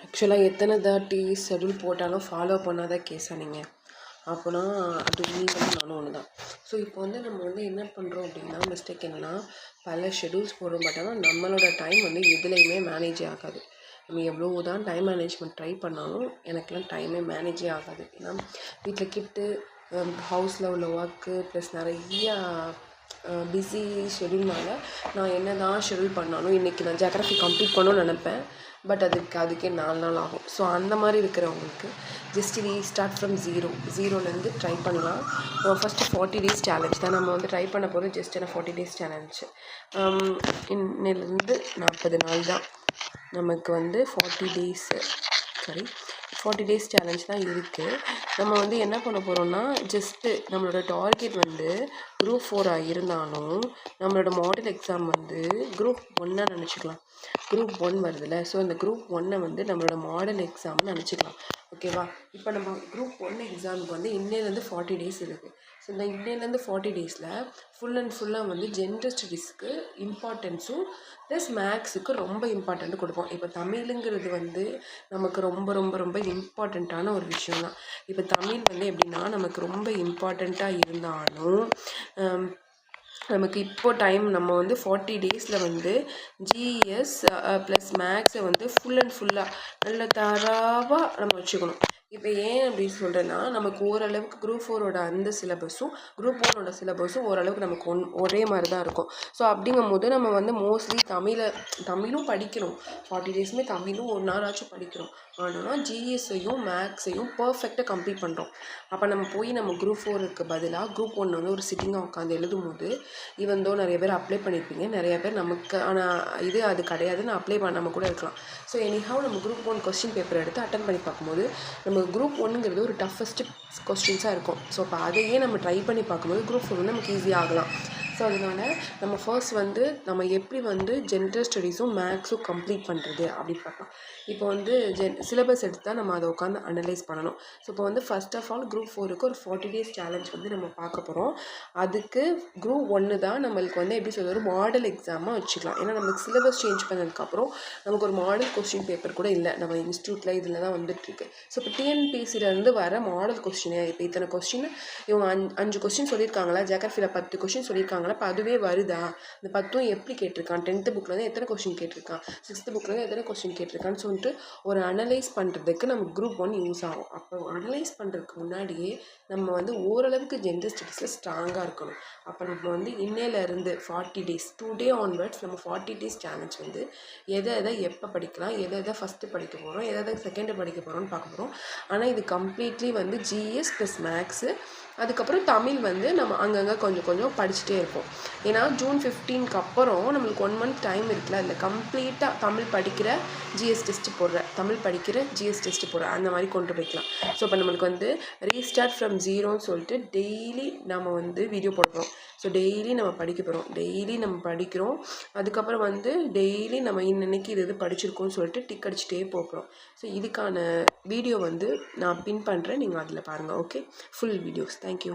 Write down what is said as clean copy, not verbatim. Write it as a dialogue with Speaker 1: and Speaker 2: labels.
Speaker 1: ஆக்சுவலாக எத்தனை தாட்டி ஷெடியூல் போட்டாலும் ஃபாலோ பண்ணாத கேஸா நீங்கள்? அப்போனா அது நீங்களும் நானும் ஒன்று தான். ஸோ இப்போ வந்து நம்ம வந்து என்ன பண்ணுறோம் அப்படின்னா, மிஸ்டேக் என்னென்னா பல ஷெடியூல்ஸ் போடுறோம். பட் ஆனால் நம்மளோட டைம் வந்து எதுலேயுமே மேனேஜே ஆகாது. நம்ம எவ்வளோ தான் டைம் மேனேஜ்மெண்ட் ட்ரை பண்ணாலும் எனக்கெல்லாம் டைமே மேனேஜே ஆகாது. ஏன்னா வீட்டில் கிட்டு ஹவுஸில் உள்ள ஒர்க்கு ப்ளஸ் நிறையா பிஸி ஷெடியூல்னால நான் என்ன தான் ஷெடியூல் பண்ணாலும் இன்றைக்கி நான் ஜியோகிராஃபி கம்ப்ளீட் பண்ணணும்னு நினப்பேன். பட் அதுக்கே 4 நாள் ஆகும். ஸோ அந்த மாதிரி இருக்கிறவங்களுக்கு ஜஸ்ட் ஸ்டார்ட் ஃப்ரம் ஜீரோலேருந்து ட்ரை பண்ணலாம். ஃபஸ்ட்டு 40 days சேலஞ்ச் தான் நம்ம வந்து ட்ரை பண்ண போகிறது. Just 40 days challenge. இன்னிலேருந்து 40 நாள் தான் நமக்கு வந்து 40 days சேலஞ்ச் தான் இருக்குது. நம்ம வந்து என்ன பண்ண போகிறோம்னா, ஜஸ்ட்டு நம்மளோட டார்கெட் வந்து Group 4 இருந்தாலும் நம்மளோட மாடல் எக்ஸாம் வந்து Group 1 நினச்சிக்கலாம். Group 1 வருதுல்ல, ஸோ இந்த Group 1 வந்து நம்மளோட மாடல் எக்ஸாம்னு நினச்சிக்கலாம். ஓகேவா? இப்போ நம்ம Group 1 எக்ஸாமுக்கு வந்து இன்னிலேருந்து 40 days இருக்குது. ஸோ இந்த இன்னிலேருந்து 40 daysல ஃபுல் அண்ட் ஃபுல்லாக வந்து ஜென்ரல் ஸ்டடீஸ்க்கு இம்பார்ட்டன்ஸும் ப்ளஸ் மேக்ஸுக்கு ரொம்ப இம்பார்ட்டண்ட்டு கொடுப்போம். இப்போ தமிழுங்கிறது வந்து நமக்கு ரொம்ப ரொம்ப ரொம்ப இம்பார்ட்டண்ட்டான ஒரு விஷயம் தான். இப்போ தமிழ் வந்து எப்படின்னா நமக்கு ரொம்ப இம்பார்ட்டண்ட்டாக இருந்தாலும் நமக்கு இப்போது டைம் நம்ம வந்து 40 daysல வந்து ஜிஎஸ் ப்ளஸ் மேக்ஸை வந்து ஃபுல் அண்ட் ஃபுல்லாக நல்ல தரவாக நம்ம வச்சுக்கணும். இப்போ ஏன் அப்படின்னு சொல்கிறேன்னா, நமக்கு ஓரளவுக்கு Group 4ஓட அந்த சிலபஸும் Group 1ஓட சிலபஸும் ஓரளவுக்கு நமக்கு ஒரே மாதிரி தான் இருக்கும். ஸோ அப்படிங்கும் போது நம்ம வந்து மோஸ்ட்லி தமிழும் படிக்கிறோம். 40 daysமே தமிழும் 1 hour படிக்கிறோம். ஆனால் ஜிஎஸ்ஸையும் மேக்ஸையும் பர்ஃபெக்டாக கம்ப்ளீட் பண்ணுறோம். அப்போ நம்ம போய் நம்ம Group 4க்கு பதிலாக Group 1 வந்து ஒரு சிட்டிங்காக உட்காந்து எழுதும் போது நிறைய பேர் அப்ளை பண்ணியிருப்பீங்க. நிறைய பேர் நமக்கு ஆனால் அது கிடையாதுன்னு அப்ளை பண்ணாமல் கூட இருக்கலாம். ஸோ எனிஹவ் நம்ம Group 1 கொஸ்டின் பேப்பர் எடுத்து அட்டன் பண்ணி பார்க்கும்போது நம்ம Group 1ங்கிறது ஒரு டஃபஸ்ட்டு கொஸ்டின்ஸாக இருக்கும். ஸோ அப்போ அதையே நம்ம ட்ரை பண்ணி பார்க்கும்போது Group 4 வந்து நமக்கு ஈஸியாக ஆகலாம். ஸோ அதனால் நம்ம ஃபர்ஸ்ட் வந்து நம்ம எப்படி வந்து ஜென்ரல் ஸ்டடீஸும் மேக்ஸும் கம்ப்ளீட் பண்ணுறது அப்படின்னு பார்க்கலாம். இப்போ வந்து சிலபஸ் எடுத்தால் நம்ம அதை உட்காந்து அனலைஸ் பண்ணணும். ஸோ இப்போ வந்து ஃபர்ஸ்ட் ஆஃப் ஆல் Group 4க்கு ஒரு 40 days சேலஞ்ச் வந்து நம்ம பார்க்க போகிறோம். அதுக்கு Group 1 தான் நம்மளுக்கு வந்து எப்படி சொல்கிறது, ஒரு மாடல் எக்ஸாமாக வச்சுக்கலாம். ஏன்னா நமக்கு சிலபஸ் சேஞ்ச் பண்ணதுக்கப்புறம் நமக்கு ஒரு மாடல் கொஸ்டின் பேப்பர் கூட இல்லை. நம்ம இன்ஸ்டியூட்டில் இதில் தான் வந்துட்டுருக்கு. ஸோ இப்போ டிஎன்பிசிலேருந்து வர மாடல் கொஸ்டினே இப்போ இத்தனை கொஸ்டின் இவங்க 5 கொஸ்டின் சொல்லியிருக்காங்களா, ஜியோகிராஃபியில் 10 கொஸ்டின் சொல்லியிருக்காங்களா, இப்போ அதுவே வருதா, இந்த 10ம் எப்படி கேட்டிருக்கான், 10th புக்கில் வந்து எத்தனை கொஸ்டின் கேட்டிருக்கான், 6th புக்கில் வந்து எத்தனை கொஸ்டின் கேட்டிருக்கான்னு சொல்லிட்டு ஒரு அனலைஸ் பண்ணுறதுக்கு நமக்கு Group 1 யூஸ் ஆகும். அப்போ அனலைஸ் பண்ணுறதுக்கு முன்னாடியே நம்ம வந்து ஓரளவுக்கு ஜென்ரல் ஸ்டடீஸில் ஸ்ட்ராங்காக இருக்கணும். அப்போ நம்ம வந்து இன்னையிலேருந்து 40 days 2 day onwards நம்ம 40 days சேலஞ்ச் வந்து எதை எப்போ படிக்கலாம், எதை ஃபஸ்ட்டு படிக்க போகிறோம், எதை செகண்டு படிக்க போகிறோம்னு பார்க்க போகிறோம். ஆனால் இது கம்ப்ளீட்லி வந்து ஜிஎஸ் ப்ளஸ் மேக்ஸு, அதுக்கப்புறம் தமிழ் வந்து நம்ம அங்கங்கே கொஞ்சம் படிச்சுட்டே இருப்போம். ஏன்னா June 15க்கு அப்புறம் நம்மளுக்கு 1 month டைம் இருக்குல்ல, அதில் கம்ப்ளீட்டாக தமிழ் படிக்கிற ஜிஎஸ் டெஸ்ட்டு போடுற அந்த மாதிரி கொண்டு போய்க்கலாம். ஸோ இப்போ நம்மளுக்கு வந்து ரீஸ்டார்ட் ஃப்ரம் ஜீரோன்னு சொல்லிட்டு டெய்லி நம்ம வந்து வீடியோ போடுறோம். ஸோ டெய்லி நம்ம படிக்க போகிறோம், டெய்லி நம்ம படிக்கிறோம். அதுக்கப்புறம் வந்து டெய்லி நம்ம இன்னைக்கு இது படிச்சிருக்கோம்னு சொல்லிட்டு டிக் அடிச்சுட்டே போகிறோம். ஸோ இதுக்கான வீடியோ வந்து நான் பின் பண்ணுறேன், நீங்கள் அதில் பாருங்கள். Okay, full videos. தேங்க்யூ.